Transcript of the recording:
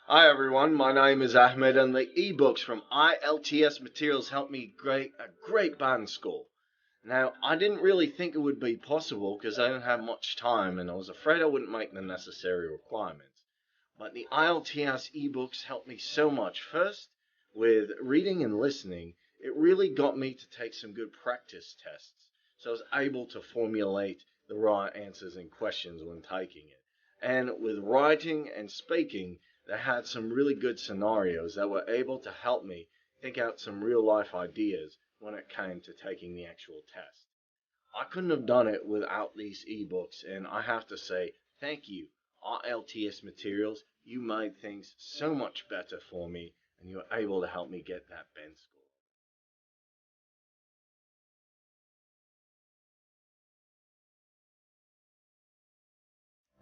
Hi everyone, my name is Ahmed and the ebooks from ILTS Materials helped me create a great band score. Now, I didn't really think it would be possible because I didn't have much time and I was afraid I wouldn't make the necessary requirements. But the ILTS ebooks helped me so much. First, with reading and listening, it really got me to take some good practice tests. So I was able to formulate the right answers and questions when taking it. And with writing and speaking, they had some really good scenarios that were able to help me think out some real life ideas when it came to taking the actual test. I couldn't have done it without these ebooks, and I have to say thank you, RLTS Materials. You made things so much better for me, and you were able to help me get that bend